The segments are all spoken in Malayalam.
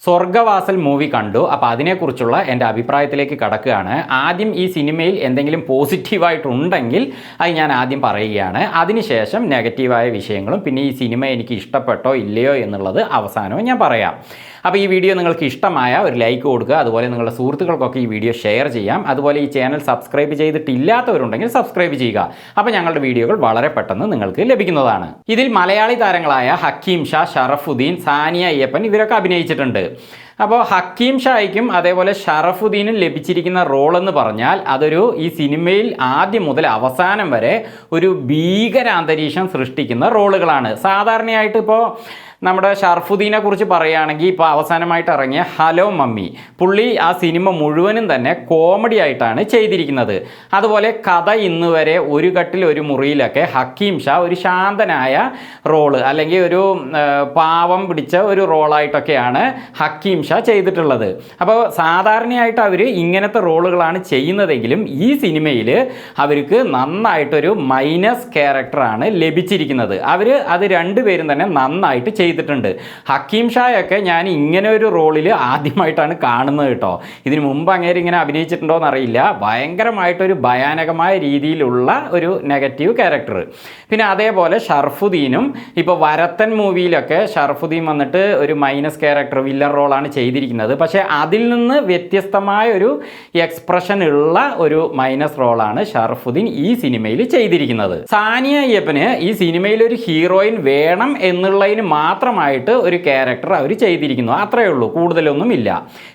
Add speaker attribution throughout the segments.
Speaker 1: സ്വർഗവാസൽ മൂവി കണ്ടു. അപ്പോൾ അതിനെക്കുറിച്ചുള്ള എൻ്റെ അഭിപ്രായത്തിലേക്ക് കടക്കുകയാണ്. ആദ്യം ഈ സിനിമയിൽ എന്തെങ്കിലും പോസിറ്റീവായിട്ടുണ്ടെങ്കിൽ അത് ഞാൻ ആദ്യം പറയുകയാണ്. അതിനുശേഷം നെഗറ്റീവായ വിഷയങ്ങളും പിന്നെ ഈ സിനിമ എനിക്ക് ഇഷ്ടപ്പെട്ടോ ഇല്ലയോ എന്നുള്ളത് അവസാനവും ഞാൻ പറയാം. അപ്പോൾ ഈ വീഡിയോ നിങ്ങൾക്ക് ഇഷ്ടമായ ഒരു ലൈക്ക് കൊടുക്കുക. അതുപോലെ നിങ്ങളുടെ സുഹൃത്തുക്കൾക്കൊക്കെ ഈ വീഡിയോ ഷെയർ ചെയ്യാം. അതുപോലെ ഈ ചാനൽ സബ്സ്ക്രൈബ് ചെയ്തിട്ടില്ലാത്തവരുണ്ടെങ്കിൽ സബ്സ്ക്രൈബ് ചെയ്യുക. അപ്പോൾ ഞങ്ങളുടെ വീഡിയോകൾ വളരെ പെട്ടെന്ന് നിങ്ങൾക്ക് ലഭിക്കുന്നതാണ്. ഇതിൽ മലയാളി താരങ്ങളായ ഹക്കീം ഷാ, ഷറഫുദ്ദീൻ, സാനിയ അയ്യപ്പൻ ഇവരൊക്കെ അഭിനയിച്ചിട്ടുണ്ട്. അപ്പോൾ ഹക്കീം ഷായ്ക്കും അതേപോലെ ഷറഫുദ്ദീനും ലഭിച്ചിരിക്കുന്ന റോളെന്ന് പറഞ്ഞാൽ അതൊരു ഈ സിനിമയിൽ ആദ്യം മുതൽ അവസാനം വരെ ഒരു ഭീകരാന്തരീക്ഷം സൃഷ്ടിക്കുന്ന റോളുകളാണ്. സാധാരണയായിട്ട് ഇപ്പോൾ നമ്മുടെ ഷറഫുദ്ദീനെ കുറിച്ച് പറയുകയാണെങ്കിൽ ഇപ്പോൾ അവസാനമായിട്ട് ഇറങ്ങിയ ഹലോ മമ്മി, പുള്ളി ആ സിനിമ മുഴുവനും തന്നെ കോമഡി ആയിട്ടാണ് ചെയ്തിരിക്കുന്നത്. അതുപോലെ കഥ ഇന്ന് വരെ ഒരു കട്ടിൽ ഒരു മുറിയിലൊക്കെ ഹക്കീം ഷാ ഒരു ശാന്തനായ റോള് അല്ലെങ്കിൽ ഒരു പാവം പിടിച്ച ഒരു റോളായിട്ടൊക്കെയാണ് ഹക്കീം ഷാ ചെയ്തിട്ടുള്ളത്. അപ്പോൾ സാധാരണയായിട്ട് അവർ ഇങ്ങനത്തെ റോളുകളാണ് ചെയ്യുന്നതെങ്കിലും ഈ സിനിമയിൽ അവർക്ക് നന്നായിട്ടൊരു മൈനസ് ക്യാരക്ടറാണ് ലഭിച്ചിരിക്കുന്നത്. അവർ അത് രണ്ടുപേരും തന്നെ നന്നായിട്ട് ചെയ്തിട്ടുണ്ട്. ഹക്കീം ഷായൊക്കെ ഞാൻ ഇങ്ങനെ ഒരു റോളിൽ ആദ്യമായിട്ടാണ് കാണുന്നത് കേട്ടോ. ഇതിനു മുമ്പ് അങ്ങേര് ഇങ്ങനെ അഭിനയിച്ചിട്ടുണ്ടോ എന്നറിയില്ല. ഭയങ്കരമായിട്ടൊരു ഭയാനകമായ രീതിയിലുള്ള ഒരു നെഗറ്റീവ് ക്യാരക്ടർ. പിന്നെ അതേപോലെ ഷറഫുദ്ദീനും ഇപ്പോൾ വരത്തൻ മൂവിയിലൊക്കെ ഷറഫുദ്ദീൻ വന്നിട്ട് ഒരു മൈനസ് ക്യാരക്ടർ വില്ലൻ റോളാണ് ചെയ്തിരിക്കുന്നത്. പക്ഷേ അതിൽ നിന്ന് വ്യത്യസ്തമായ ഒരു എക്സ്പ്രഷൻ ഉള്ള ഒരു മൈനസ് റോളാണ് ഷറഫുദ്ദീൻ ഈ സിനിമയിൽ ചെയ്തിരിക്കുന്നത്. സാനിയ അയ്യപ്പന് ഈ സിനിമയിൽ ഒരു ഹീറോയിൻ വേണം എന്നുള്ളതിന് മാത്രമായിട്ട് ഒരു ക്യാരക്ടർ അവർ ചെയ്തിരിക്കുന്നു. അത്രയേ ഉള്ളൂ, കൂടുതലൊന്നും ഇല്ല.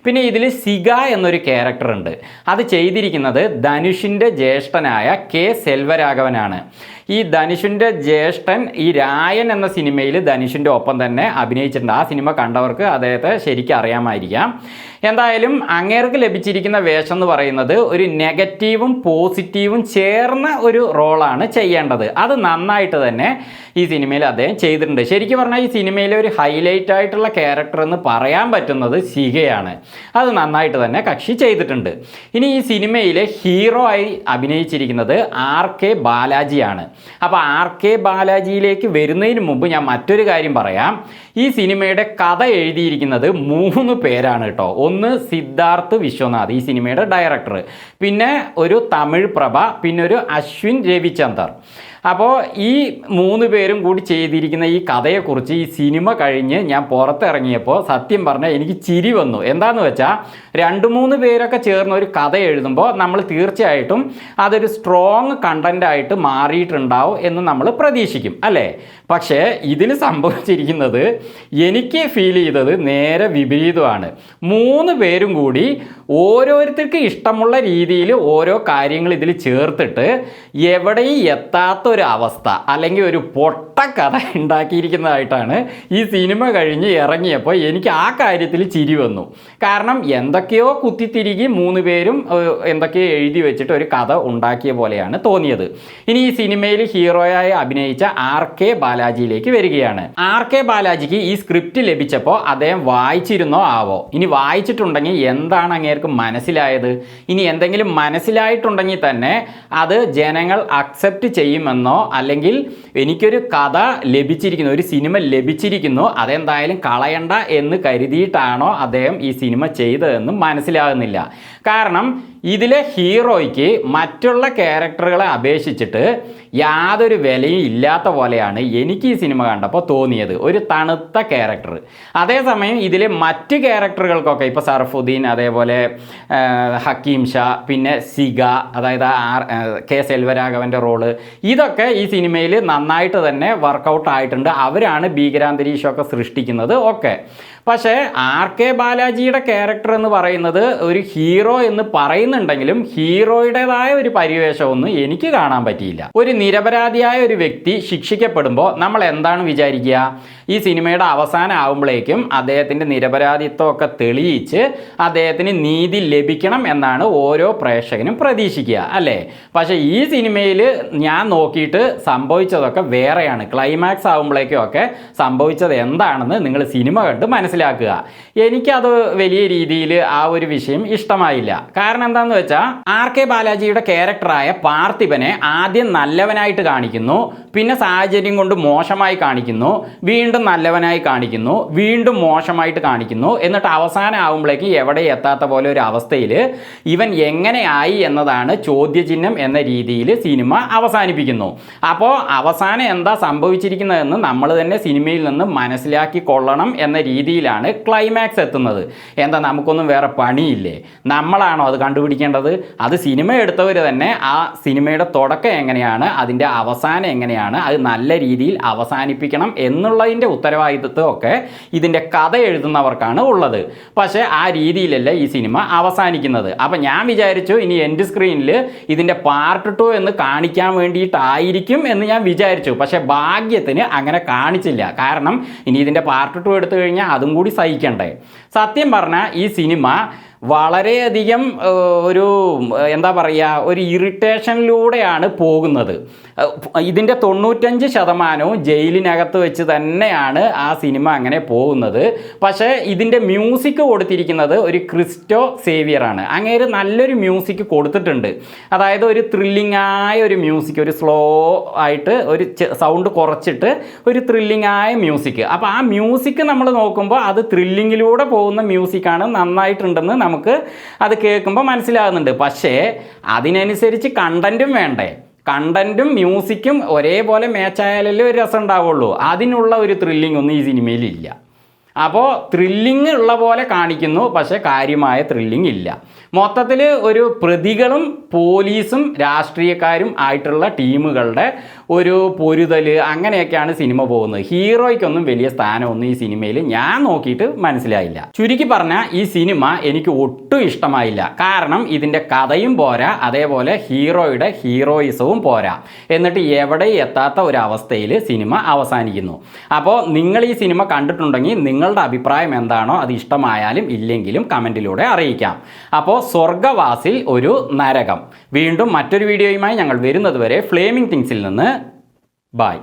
Speaker 1: പിന്നെ ഇതിൽ സിഗ എന്നൊരു ക്യാരക്ടർ ഉണ്ട്. അത് ചെയ്തിരിക്കുന്നത് ധനുഷിൻ്റെ ജ്യേഷ്ഠനായ കെ സെൽവരാഘവനാണ്. ഈ ധനുഷിൻ്റെ ജ്യേഷ്ഠൻ ഈ രായൻ എന്ന സിനിമയിൽ ധനുഷിൻ്റെ ഒപ്പം തന്നെ അഭിനയിച്ചിട്ടുണ്ട്. ആ സിനിമ കണ്ടവർക്ക് അദ്ദേഹത്തെ ശരിക്കും അറിയാമായിരിക്കാം. എന്തായാലും അങ്ങേർക്ക് ലഭിച്ചിരിക്കുന്ന വേഷം എന്ന് പറയുന്നത് ഒരു നെഗറ്റീവും പോസിറ്റീവും ചേർന്ന ഒരു റോളാണ് ചെയ്യേണ്ടത്. അത് നന്നായിട്ട് തന്നെ ഈ സിനിമയിൽ അദ്ദേഹം ചെയ്തിട്ടുണ്ട്. ശരിക്കും പറഞ്ഞാൽ ഈ സിനിമയിലെ ഒരു ഹൈലൈറ്റ് ആയിട്ടുള്ള ക്യാരക്ടർ എന്ന് പറയാൻ പറ്റുന്നത് സിഗയാണ്. അത് നന്നായിട്ട് തന്നെ കക്ഷി ചെയ്തിട്ടുണ്ട്. ഇനി ഈ സിനിമയിലെ ഹീറോ ആയി അഭിനയിച്ചിരിക്കുന്നത് ആർ കെ ബാലാജിയാണ്. അപ്പോൾ ആർ കെ ബാലാജിയിലേക്ക് വരുന്നതിന് മുമ്പ് ഞാൻ മറ്റൊരു കാര്യം പറയാം. ഈ സിനിമയുടെ കഥ എഴുതിയിരിക്കുന്നത് 3 പേരാണ് കേട്ടോ. ഒന്ന് സിദ്ധാർത്ഥ് വിശ്വനാഥ്, ഈ സിനിമയുടെ ഡയറക്ടർ, പിന്നെ ഒരു തമിഴ് പ്രഭ, പിന്നെ ഒരു അശ്വിൻ രവിചന്ദർ. അപ്പോൾ ഈ 3 പേരും കൂടി ചെയ്തിരിക്കുന്ന ഈ കഥയെക്കുറിച്ച് ഈ സിനിമ കഴിഞ്ഞ് ഞാൻ പുറത്തിറങ്ങിയപ്പോൾ സത്യം പറഞ്ഞാൽ എനിക്ക് ചിരി വന്നു. എന്താണെന്ന് വെച്ചാൽ 2-3 പേരൊക്കെ ചേർന്ന് ഒരു കഥ എഴുതുമ്പോൾ നമ്മൾ തീർച്ചയായിട്ടും അതൊരു സ്ട്രോങ് കണ്ടൻ്റായിട്ട് മാറിയിട്ടുണ്ടാവും എന്ന് നമ്മൾ പ്രതീക്ഷിക്കും, അല്ലേ? പക്ഷേ ഇതിൽ സംഭവിച്ചിരിക്കുന്നത് എനിക്ക് ഫീൽ ചെയ്തത് നേരെ വിപരീതമാണ്. 3 പേരും കൂടി ഓരോരുത്തർക്ക് ഇഷ്ടമുള്ള രീതിയിൽ ഓരോ കാര്യങ്ങൾ ഇതിൽ ചേർത്തിട്ട് എവിടെയും എത്താത്ത ഒരു അവസ്ഥ അല്ലെങ്കിൽ ഒരു പൊട്ടക്കഥ ഉണ്ടാക്കിയിരിക്കുന്നതായിട്ടാണ് ഈ സിനിമ കഴിഞ്ഞ് ഇറങ്ങിയപ്പോൾ എനിക്ക് ആ കാര്യത്തിൽ ചിരി വന്നു. കാരണം എന്തൊക്കെയോ കുത്തിത്തിരികി 3 പേരും എന്തൊക്കെയോ എഴുതി വെച്ചിട്ട് ഒരു കഥ ഉണ്ടാക്കിയ പോലെയാണ് തോന്നിയത്. ഇനി ഈ സിനിമയിൽ ഹീറോയായി അഭിനയിച്ച ആർ കെ ബാലാജിയിലേക്ക് വരികയാണ്. ആർ കെ ബാലാജിക്ക് ഈ സ്ക്രിപ്റ്റ് ലഭിച്ചപ്പോൾ അദ്ദേഹം വായിച്ചിരുന്നോ ആവോ? ഇനി വായിച്ചിട്ടുണ്ടെങ്കിൽ എന്താണ് അങ്ങേർക്ക് മനസ്സിലായത്? ഇനി എന്തെങ്കിലും മനസ്സിലായിട്ടുണ്ടെങ്കിൽ തന്നെ അത് ജനങ്ങൾ അക്സെപ്റ്റ് ചെയ്യുമെന്നോ അല്ലെങ്കിൽ എനിക്കൊരു കഥ ലഭിച്ചിരിക്കുന്നു, ഒരു സിനിമ ലഭിച്ചിരിക്കുന്നു, അതെന്തായാലും കളയണ്ട എന്ന് കരുതിയിട്ടാണോ അദ്ദേഹം ഈ സിനിമ ചെയ്തതെന്നും മനസ്സിലാകുന്നില്ല. കാരണം ഇതിലെ ഹീറോയ്ക്ക് മറ്റുള്ള ക്യാരക്ടറുകളെ അപേക്ഷിച്ചിട്ട് യാതൊരു വിലയും ഇല്ലാത്ത പോലെയാണ് എനിക്ക് ഈ സിനിമ കണ്ടപ്പോൾ തോന്നിയത്. ഒരു തണുത്ത ക്യാരക്ടർ. അതേസമയം ഇതിലെ മറ്റ് ക്യാരക്ടറുകൾക്കൊക്കെ ഇപ്പോൾ ഷറഫുദ്ദീൻ, അതേപോലെ ഹക്കീം ഷാ, പിന്നെ സിഗ, അതായത് കെ സെൽവരാഘവൻ്റെ റോള്, ഇതൊക്കെ ഈ സിനിമയിൽ നന്നായിട്ട് തന്നെ വർക്കൗട്ട് ആയിട്ടുണ്ട്. അവരാണ് ഭീകരാന്തരീക്ഷമൊക്കെ സൃഷ്ടിക്കുന്നത് ഒക്കെ. പക്ഷേ ആർ കെ ബാലാജിയുടെ ക്യാരക്ടർ എന്ന് പറയുന്നത് ഒരു ഹീറോ എന്ന് പറയുന്നുണ്ടെങ്കിലും ഹീറോയുടേതായ ഒരു പരിവേഷമൊന്നും എനിക്ക് കാണാൻ പറ്റിയില്ല. ഒരു നിരപരാധിയായ ഒരു വ്യക്തി ശിക്ഷിക്കപ്പെടുമ്പോൾ നമ്മൾ എന്താണ് വിചാരിക്കുക? ഈ സിനിമയുടെ അവസാനം ആകുമ്പോഴേക്കും അദ്ദേഹത്തിൻ്റെ നിരപരാധിത്വമൊക്കെ തെളിയിച്ച് അദ്ദേഹത്തിന് നീതി ലഭിക്കണം എന്നാണ് ഓരോ പ്രേക്ഷകനും പ്രതീക്ഷിക്കുക, അല്ലേ? പക്ഷേ ഈ സിനിമയിൽ ഞാൻ നോക്കിയിട്ട് സംഭവിച്ചതൊക്കെ വേറെയാണ്. ക്ലൈമാക്സ് ആകുമ്പോഴേക്കും ഒക്കെ സംഭവിച്ചത് എന്താണെന്ന് നിങ്ങൾ സിനിമ കണ്ട് മനസ്സിലാക്കുക. എനിക്കത് വലിയ രീതിയിൽ ആ ഒരു വിഷയം ഇഷ്ടമായില്ല. കാരണം എന്താണെന്ന് വെച്ചാൽ ആർ കെ ബാലാജിയുടെ ക്യാരക്ടറായ പാർത്ഥിപനെ ആദ്യം നല്ലവനായിട്ട് കാണിക്കുന്നു, പിന്നെ സാഹചര്യം കൊണ്ട് മോശമായി കാണിക്കുന്നു, വീണ്ടും നല്ലവനായി കാണിക്കുന്നു, വീണ്ടും മോശമായിട്ട് കാണിക്കുന്നു. എന്നിട്ട് അവസാനം ആകുമ്പോഴേക്കും എവിടെ എത്താത്ത പോലെ ഒരു അവസ്ഥയിൽ ഇവൻ എങ്ങനെയായി എന്നതാണ് ചോദ്യചിഹ്നം എന്ന രീതിയിൽ സിനിമ അവസാനിപ്പിക്കുന്നു. അപ്പോൾ അവസാനം എന്താ സംഭവിച്ചിരിക്കുന്നതെന്ന് നമ്മൾ തന്നെ സിനിമയിൽ നിന്ന് മനസ്സിലാക്കിക്കൊള്ളണം എന്ന രീതിയിലാണ് ക്ലൈമാക്സ് എത്തുന്നത്. എന്താ നമുക്കൊന്നും വേറെ പണിയില്ലേ? നമ്മളാണോ അത് കണ്ടുപിടിക്കേണ്ടത്? അത് സിനിമ എടുത്തവർ തന്നെ ആ സിനിമയുടെ തുടക്കം എങ്ങനെയാണ്, അതിൻ്റെ അവസാനം എങ്ങനെയാണ്, അത് നല്ല രീതിയിൽ അവസാനിപ്പിക്കണം എന്നുള്ളതിൻ്റെ ഉത്തരവാദിത്വമൊക്കെ ഇതിൻ്റെ കഥ എഴുതുന്നവർക്കാണ് ഉള്ളത്. പക്ഷേ ആ രീതിയിലല്ല ഈ സിനിമ അവസാനിക്കുന്നത്. അപ്പം ഞാൻ വിചാരിച്ചു ഇനി എൻഡ് സ്ക്രീനിൽ ഇതിൻ്റെ പാർട്ട് 2 എന്ന് കാണിക്കാൻ വേണ്ടിയിട്ടായിരിക്കും എന്ന് ഞാൻ വിചാരിച്ചു. പക്ഷേ ഭാഗ്യത്തിന് അങ്ങനെ കാണിച്ചില്ല. കാരണം ഇനി ഇതിൻ്റെ പാർട്ട് 2 എടുത്തു കഴിഞ്ഞാൽ അതും കൂടി സഹിക്കണ്ടേ. സത്യം പറഞ്ഞാൽ ഈ സിനിമ വളരെയധികം ഒരു എന്താ പറയുക, ഒരു ഇറിറ്റേഷനിലൂടെയാണ് പോകുന്നത്. ഇതിൻ്റെ 95% ജയിലിനകത്ത് വെച്ച് തന്നെയാണ് ആ സിനിമ അങ്ങനെ പോകുന്നത്. പക്ഷേ ഇതിൻ്റെ മ്യൂസിക് കൊടുത്തിരിക്കുന്നത് ഒരു ക്രിസ്റ്റോ സേവിയറാണ്. അങ്ങേര് നല്ലൊരു മ്യൂസിക് കൊടുത്തിട്ടുണ്ട്. അതായത് ഒരു ത്രില്ലിംഗ് ആയ ഒരു മ്യൂസിക്, ഒരു സ്ലോ ആയിട്ട് ഒരു സൗണ്ട് കുറച്ചിട്ട് ഒരു ത്രില്ലിംഗ് ആയ മ്യൂസിക്. അപ്പോൾ ആ മ്യൂസിക് നമ്മൾ നോക്കുമ്പോൾ അത് ത്രില്ലിങ്ങിലൂടെ പോകുന്ന മ്യൂസിക്കാണ്, നന്നായിട്ടുണ്ടെന്ന് നമുക്ക് അത് കേൾക്കുമ്പോൾ മനസ്സിലാകുന്നുണ്ട്. പക്ഷേ അതിനനുസരിച്ച് കണ്ടൻറ്റും വേണ്ടേ? കണ്ടൻറ്റും മ്യൂസിക്കും ഒരേപോലെ മാച്ചായാലല്ലേ ഒരു രസം ഉണ്ടാവുള്ളൂ. അതിനുള്ള ഒരു ത്രില്ലിംഗ് ഒന്നും ഈ സിനിമയിലില്ല. അപ്പോൾ ത്രില്ലിങ് ഉള്ള പോലെ കാണിക്കുന്നു, പക്ഷേ കാര്യമായ ത്രില്ലിംഗ് ഇല്ല. മൊത്തത്തിൽ ഒരു പ്രതികളും പോലീസും രാഷ്ട്രീയക്കാരും ആയിട്ടുള്ള ടീമുകളുടെ ഒരു പൊരുതൽ, അങ്ങനെയൊക്കെയാണ് സിനിമ പോകുന്നത്. ഹീറോയ്ക്കൊന്നും വലിയ സ്ഥാനമൊന്നും ഈ സിനിമയിൽ ഞാൻ നോക്കിയിട്ട് മനസ്സിലായില്ല. ചുരുക്കി പറഞ്ഞാൽ ഈ സിനിമ എനിക്ക് ഒട്ടും ഇഷ്ടമായില്ല. കാരണം ഇതിൻ്റെ കഥയും പോരാ, അതേപോലെ ഹീറോയുടെ ഹീറോയിസവും പോരാ. എന്നിട്ട് എവിടെ എത്താത്ത ഒരവസ്ഥയിൽ സിനിമ അവസാനിക്കുന്നു. അപ്പോൾ നിങ്ങൾ ഈ സിനിമ കണ്ടിട്ടുണ്ടെങ്കിൽ നിങ്ങളുടെ അഭിപ്രായം എന്താണോ അത് ഇഷ്ടമായാലും ഇല്ലെങ്കിലും കമൻറ്റിലൂടെ അറിയിക്കാം. അപ്പോൾ സ്വർഗവാസിൽ ഒരു നരകം. വീണ്ടും മറ്റൊരു വീഡിയോയുമായി ഞങ്ങൾ വരുന്നത് വരെ ഫ്ലേമിംഗ് തിങ്സിൽ നിന്ന് ബൈ.